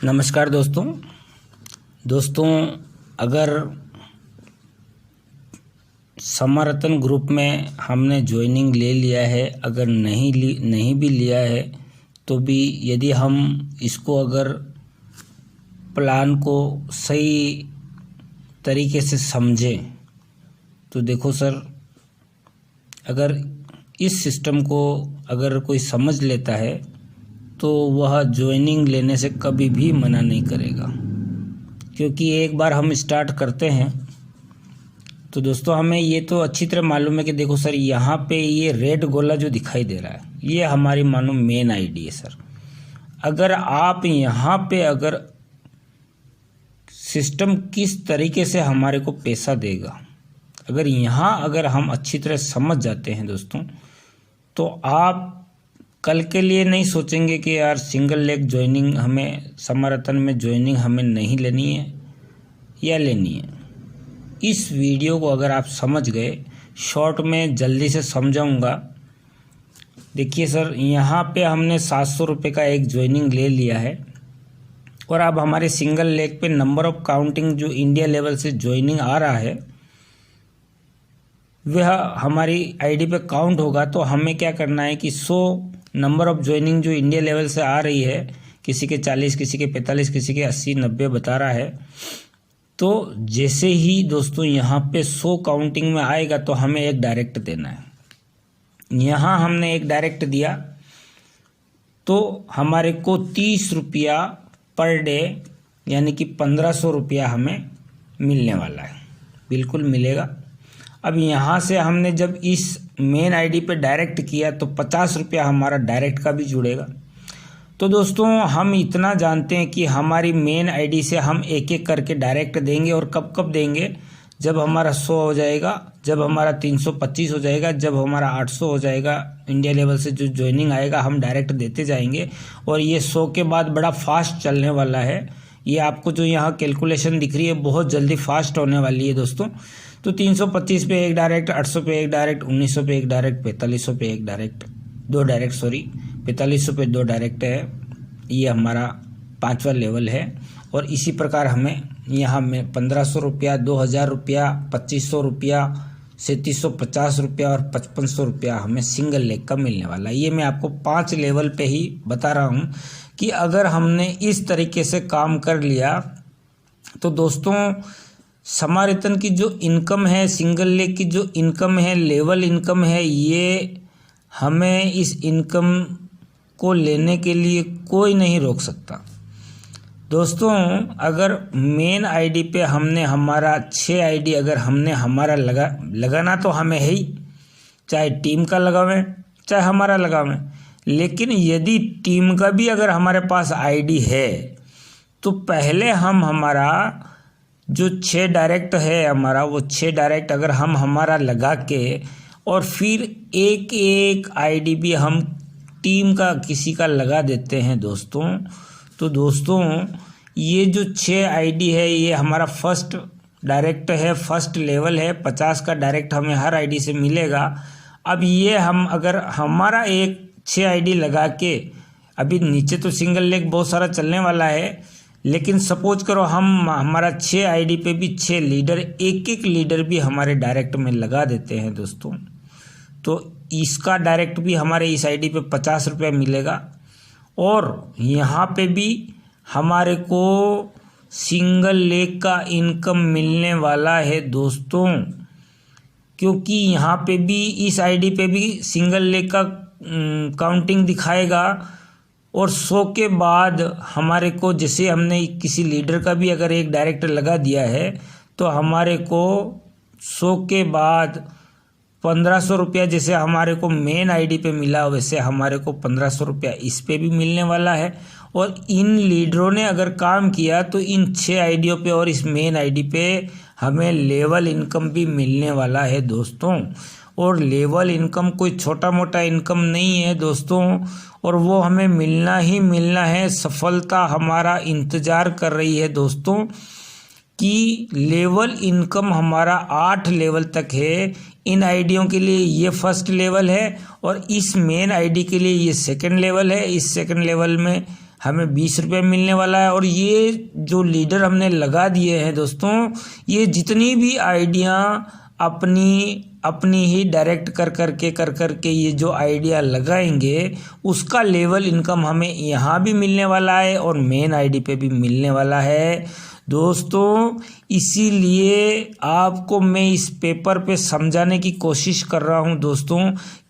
नमस्कार दोस्तों, अगर समरतन ग्रुप में हमने ज्वाइनिंग ले लिया है, अगर नहीं भी लिया है तो भी यदि हम इसको अगर प्लान को सही तरीके से समझें तो देखो सर, अगर इस सिस्टम को अगर कोई समझ लेता है तो वह ज्वाइनिंग लेने से कभी भी मना नहीं करेगा। क्योंकि एक बार हम स्टार्ट करते हैं तो दोस्तों हमें ये तो अच्छी तरह मालूम है कि देखो सर, यहाँ पे ये रेड गोला जो दिखाई दे रहा है ये हमारी मानो मेन आईडी है सर। अगर आप यहाँ पे अगर सिस्टम किस तरीके से हमारे को पैसा देगा, अगर यहाँ अगर हम अच्छी तरह समझ जाते हैं दोस्तों, तो आप कल के लिए नहीं सोचेंगे कि यार सिंगल लेग ज्वाइनिंग हमें समरतन में ज्वाइनिंग हमें नहीं लेनी है या लेनी है। इस वीडियो को अगर आप समझ गए, शॉर्ट में जल्दी से समझाऊंगा। देखिए सर, यहाँ पे हमने 700 रुपये का एक ज्वाइनिंग ले लिया है और अब हमारे सिंगल लेग पे नंबर ऑफ काउंटिंग जो इंडिया लेवल से ज्वाइनिंग आ रहा है वह हमारी आईडी पे काउंट होगा। तो हमें क्या करना है कि 100 नंबर ऑफ ज्वाइनिंग जो इंडिया लेवल से आ रही है, किसी के 40, किसी के 45, किसी के 80, 90 बता रहा है। तो जैसे ही दोस्तों यहाँ पे 100 काउंटिंग में आएगा तो हमें एक डायरेक्ट देना है। यहाँ हमने एक डायरेक्ट दिया तो हमारे को 30 रुपया पर डे यानी कि 1500 रुपया हमें मिलने वाला है, बिल्कुल मिलेगा। अब यहाँ से हमने जब इस मेन आईडी पे डायरेक्ट किया तो 50 रुपया हमारा डायरेक्ट का भी जुड़ेगा। तो दोस्तों हम इतना जानते हैं कि हमारी मेन आईडी से हम एक एक करके डायरेक्ट देंगे। और कब कब देंगे? जब हमारा 100 हो जाएगा, जब हमारा 325 हो जाएगा, जब हमारा 800 हो जाएगा, इंडिया लेवल से जो ज्वाइनिंग आएगा हम डायरेक्ट देते जाएंगे। और ये 100 के बाद बड़ा फास्ट चलने वाला है। ये आपको जो यहाँ कैलकुलेशन दिख रही है बहुत जल्दी फास्ट होने वाली है दोस्तों। तो 325 पे एक डायरेक्ट, 800 पे एक डायरेक्ट, 1900 पे एक डायरेक्ट, 4500 पे एक डायरेक्ट, 2 डायरेक्ट, 4500 पे 2 डायरेक्ट है। ये हमारा 5वां लेवल है। और इसी प्रकार हमें यहाँ में 1500 रुपया, 2000 रुपया, 2500 रुपया, 3750 रुपया और 5500 रुपया हमें सिंगल लेग का मिलने वाला है। ये मैं आपको 5 लेवल पे ही बता रहा हूँ कि अगर हमने इस तरीके से काम कर लिया तो दोस्तों समरतन की जो इनकम है, सिंगल लेग की जो इनकम है, लेवल इनकम है, ये हमें इस इनकम को लेने के लिए कोई नहीं रोक सकता। दोस्तों अगर मेन आईडी पे हमने हमारा 6 आईडी अगर हमने हमारा लगाना तो हमें है ही, चाहे टीम का लगावें चाहे हमारा लगावें। लेकिन यदि टीम का भी अगर हमारे पास आईडी है तो पहले हम हमारा जो 6 डायरेक्ट है हमारा, वो 6 डायरेक्ट अगर हम हमारा लगा के और फिर एक एक आईडी भी हम टीम का किसी का लगा देते हैं दोस्तों, तो दोस्तों ये जो 6 आईडी है ये हमारा फर्स्ट डायरेक्ट है, फर्स्ट लेवल है। 50 का डायरेक्ट हमें हर आईडी से मिलेगा। अब ये हम अगर हमारा एक 6 आईडी लगा के, अभी नीचे तो सिंगल लेग बहुत सारा चलने वाला है, लेकिन सपोज करो हम हमारा 6 आईडी पे भी 6 लीडर, एक एक लीडर भी हमारे डायरेक्ट में लगा देते हैं दोस्तों, तो इसका डायरेक्ट भी हमारे इस आईडी पे 50 रुपया मिलेगा। और यहाँ पे भी हमारे को सिंगल लेग का इनकम मिलने वाला है दोस्तों, क्योंकि यहाँ पे भी इस आईडी पे भी सिंगल लेग का काउंटिंग दिखाएगा। और 100 के बाद हमारे को, जैसे हमने किसी लीडर का भी अगर एक डायरेक्ट लगा दिया है तो हमारे को 100 के बाद 1500 रुपया जैसे हमारे को मेन आईडी पे मिला, वैसे हमारे को 1500 रुपया इस पे भी मिलने वाला है। और इन लीडरों ने अगर काम किया तो इन 6 आईडियों पे और इस मेन आईडी पे हमें लेवल इनकम भी मिलने वाला है दोस्तों। और लेवल इनकम कोई छोटा मोटा इनकम नहीं है दोस्तों, और वो हमें मिलना ही मिलना है। सफलता हमारा इंतज़ार कर रही है दोस्तों कि लेवल इनकम हमारा 8 लेवल तक है। इन आईडियों के लिए ये फर्स्ट लेवल है और इस मेन आईडी के लिए ये सेकंड लेवल है। इस सेकंड लेवल में हमें 20 रुपये मिलने वाला है। और ये जो लीडर हमने लगा दिए हैं दोस्तों, ये जितनी भी आइडिया अपनी ही डायरेक्ट कर करके ये जो आइडिया लगाएंगे, उसका लेवल इनकम हमें यहाँ भी मिलने वाला है और मेन आईडी पे भी मिलने वाला है दोस्तों। इसीलिए आपको मैं इस पेपर पे समझाने की कोशिश कर रहा हूँ दोस्तों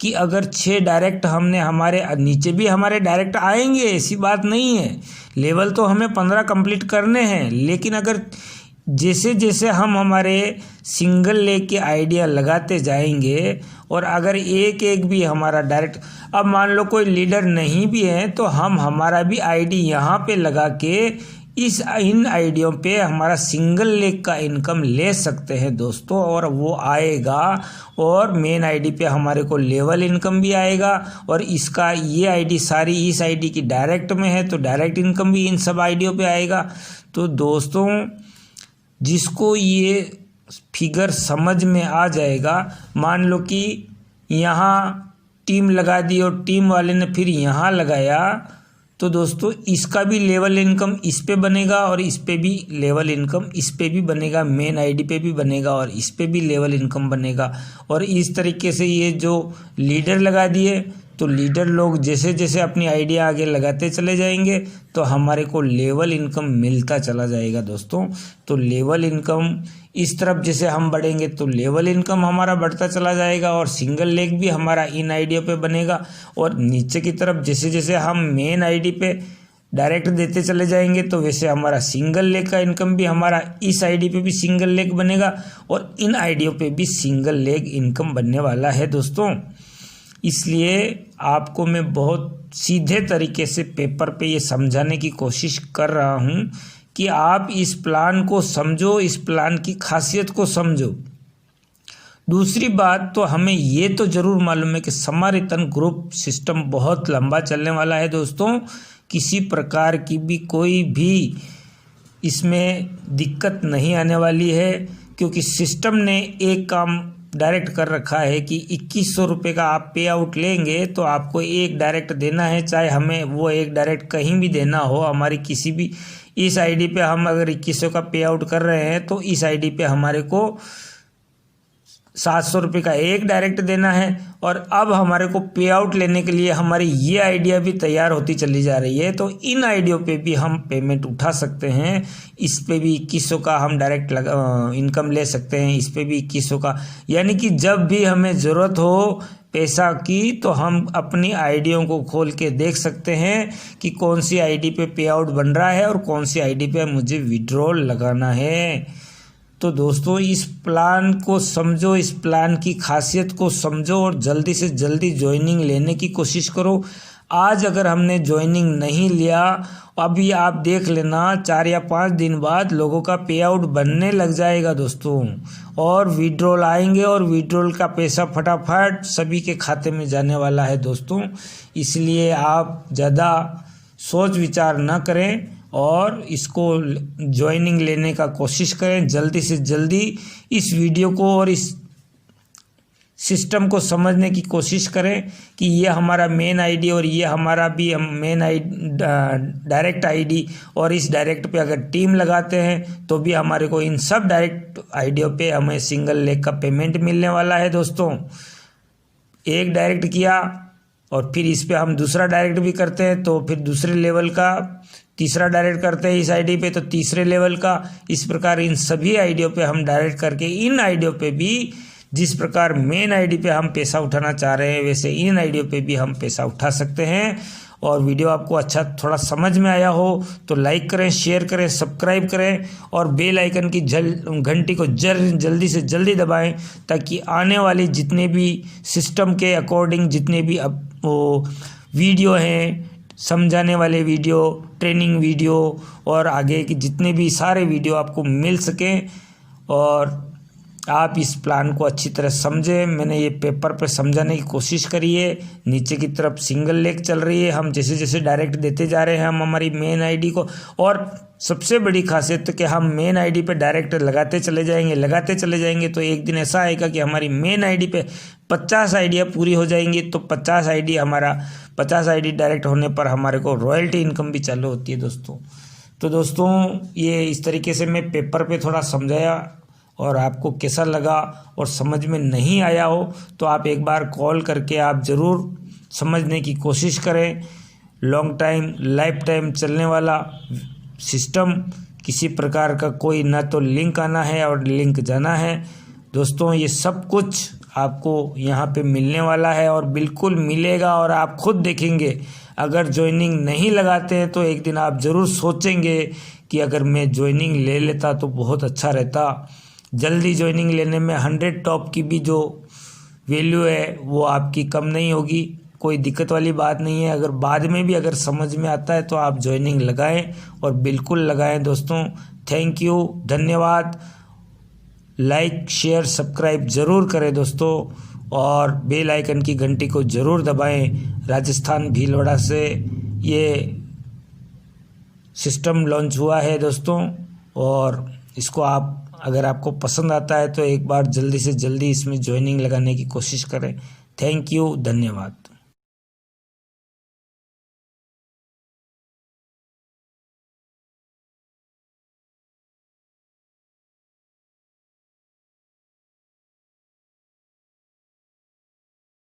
कि अगर 6 डायरेक्ट हमने, हमारे नीचे भी हमारे डायरेक्ट आएंगे, ऐसी बात नहीं है। लेवल तो हमें 15 कंप्लीट करने हैं, लेकिन अगर जैसे जैसे हम हमारे सिंगल लेग के आइडिया लगाते जाएंगे और अगर एक एक भी हमारा डायरेक्ट, अब मान लो कोई लीडर नहीं भी है तो हम हमारा भी आईडी यहाँ पे लगा के इन आइडियों पे हमारा सिंगल लेग का इनकम ले सकते हैं दोस्तों। और वो आएगा और मेन आईडी पे हमारे को लेवल इनकम भी आएगा और इसका ये आईडी सारी इस आईडी की डायरेक्ट में है तो डायरेक्ट इनकम भी इन सब आईडियों पे आएगा। तो दोस्तों जिसको ये फिगर समझ में आ जाएगा, मान लो कि यहाँ टीम लगा दी और टीम वाले ने फिर यहाँ लगाया, तो दोस्तों इसका भी लेवल इनकम इस पे बनेगा और इस पे भी लेवल इनकम इस पे भी बनेगा, मेन आईडी पे भी बनेगा और इस पे भी लेवल इनकम बनेगा। और इस तरीके से ये जो लीडर लगा दिए तो लीडर लोग जैसे जैसे अपनी आइडिया आगे लगाते चले जाएंगे तो हमारे को लेवल इनकम मिलता चला जाएगा दोस्तों। तो लेवल इनकम इस तरफ जैसे हम बढ़ेंगे तो लेवल इनकम हमारा बढ़ता चला जाएगा और सिंगल लेग भी हमारा इन आइडिया पे बनेगा। और नीचे की तरफ जैसे जैसे हम मेन आईडी पे डायरेक्ट देते चले जाएंगे तो वैसे हमारा सिंगल लेग का इनकम भी हमारा इस आईडी पे भी सिंगल लेग बनेगा और इन आईडियों पे भी सिंगल लेग इनकम बनने वाला है दोस्तों। इसलिए आपको मैं बहुत सीधे तरीके से पेपर पे ये समझाने की कोशिश कर रहा हूँ कि आप इस प्लान को समझो, इस प्लान की खासियत को समझो। दूसरी बात तो हमें ये तो ज़रूर मालूम है कि समारितन ग्रुप सिस्टम बहुत लंबा चलने वाला है दोस्तों। किसी प्रकार की भी कोई भी इसमें दिक्कत नहीं आने वाली है, क्योंकि सिस्टम ने एक काम डायरेक्ट कर रखा है कि 2100 रुपये का आप पे आउट लेंगे तो आपको एक डायरेक्ट देना है, चाहे हमें वो एक डायरेक्ट कहीं भी देना हो। हमारी किसी भी इस आईडी पे हम अगर 2100 का पे आउट कर रहे हैं तो इस आईडी पे हमारे को 700 रुपये का एक डायरेक्ट देना है। और अब हमारे को पे आउट लेने के लिए हमारी ये आइडिया भी तैयार होती चली जा रही है, तो इन आइडियो पे भी हम पेमेंट उठा सकते हैं। इस पे भी 2100 का हम डायरेक्ट इनकम ले सकते हैं, इस पे भी 2100 का। यानी कि जब भी हमें ज़रूरत हो पैसा की तो हम अपनी आईडियों को खोल के देख सकते हैं कि कौन सी आईडी पे पे आउट बन रहा है और कौन सी आईडी पे मुझे विड्रॉल लगाना है। तो दोस्तों इस प्लान को समझो, इस प्लान की खासियत को समझो और जल्दी से जल्दी ज्वाइनिंग लेने की कोशिश करो। आज अगर हमने ज्वाइनिंग नहीं लिया, अभी आप देख लेना 4 या 5 दिन बाद लोगों का पे आउट बनने लग जाएगा दोस्तों, और विड्रॉल आएंगे और विड्रॉल का पैसा फटाफट सभी के खाते में जाने वाला है दोस्तों। इसलिए आप ज़्यादा सोच विचार न करें और इसको ज्वाइनिंग लेने का कोशिश करें। जल्दी से जल्दी इस वीडियो को और इस सिस्टम को समझने की कोशिश करें कि ये हमारा मेन आईडी और ये हमारा भी मेन डायरेक्ट आईडी, और इस डायरेक्ट पे अगर टीम लगाते हैं तो भी हमारे को इन सब डायरेक्ट आईडियों पे हमें सिंगल लेग का पेमेंट मिलने वाला है दोस्तों। एक डायरेक्ट किया और फिर इस पे हम दूसरा डायरेक्ट भी करते हैं तो फिर दूसरे लेवल का, तीसरा डायरेक्ट करते हैं इस आईडी पे तो तीसरे लेवल का। इस प्रकार इन सभी आईडियों पे हम डायरेक्ट करके इन आईडियों पे भी, जिस प्रकार मेन आईडी पे हम पैसा उठाना चाह रहे हैं वैसे इन आईडियों पे भी हम पैसा उठा सकते हैं। और वीडियो आपको अच्छा थोड़ा समझ में आया हो तो लाइक करें, शेयर करें, सब्सक्राइब करें और बेल आइकन की घंटी को जल्दी से जल्दी दबाएं, ताकि आने वाली जितने भी सिस्टम के अकॉर्डिंग जितने भी वीडियो हैं, समझाने वाले वीडियो, ट्रेनिंग वीडियो और आगे के जितने भी सारे वीडियो आपको मिल सकें। और आप इस प्लान को अच्छी तरह समझें। मैंने ये पेपर पे समझाने की कोशिश करी है। नीचे की तरफ सिंगल लेग चल रही है, हम जैसे जैसे डायरेक्ट देते जा रहे हैं हम हमारी मेन आईडी को, और सबसे बड़ी खासियत तो कि हम मेन आईडी पे डायरेक्ट लगाते चले जाएंगे तो एक दिन ऐसा आएगा कि हमारी मेन आईडी पे 50 आईडियाँ पूरी हो जाएंगी। तो 50 आईडी डायरेक्ट होने पर हमारे को रॉयल्टी इनकम भी चालू होती है दोस्तों। तो दोस्तों ये इस तरीके से मैं पेपर पे थोड़ा समझाया, और आपको कैसा लगा और समझ में नहीं आया हो तो आप एक बार कॉल करके आप ज़रूर समझने की कोशिश करें। लॉन्ग टाइम लाइफ टाइम चलने वाला सिस्टम, किसी प्रकार का कोई ना तो लिंक आना है और लिंक जाना है दोस्तों। ये सब कुछ आपको यहाँ पे मिलने वाला है और बिल्कुल मिलेगा, और आप खुद देखेंगे। अगर ज्वाइनिंग नहीं लगाते हैं तो एक दिन आप ज़रूर सोचेंगे कि अगर मैं ज्वाइनिंग ले लेता तो बहुत अच्छा रहता। जल्दी ज्वाइनिंग लेने में 100 टॉप की भी जो वैल्यू है वो आपकी कम नहीं होगी, कोई दिक्कत वाली बात नहीं है। अगर बाद में भी अगर समझ में आता है तो आप ज्वाइनिंग लगाएं, और बिल्कुल लगाएं दोस्तों। थैंक यू, धन्यवाद। लाइक शेयर सब्सक्राइब ज़रूर करें दोस्तों, और बेल आइकन की घंटी को ज़रूर दबाएं। राजस्थान भीलवाड़ा से ये सिस्टम लॉन्च हुआ है दोस्तों, और इसको आप अगर आपको पसंद आता है तो एक बार जल्दी से जल्दी इसमें ज्वाइनिंग लगाने की कोशिश करें। थैंक यू, धन्यवाद।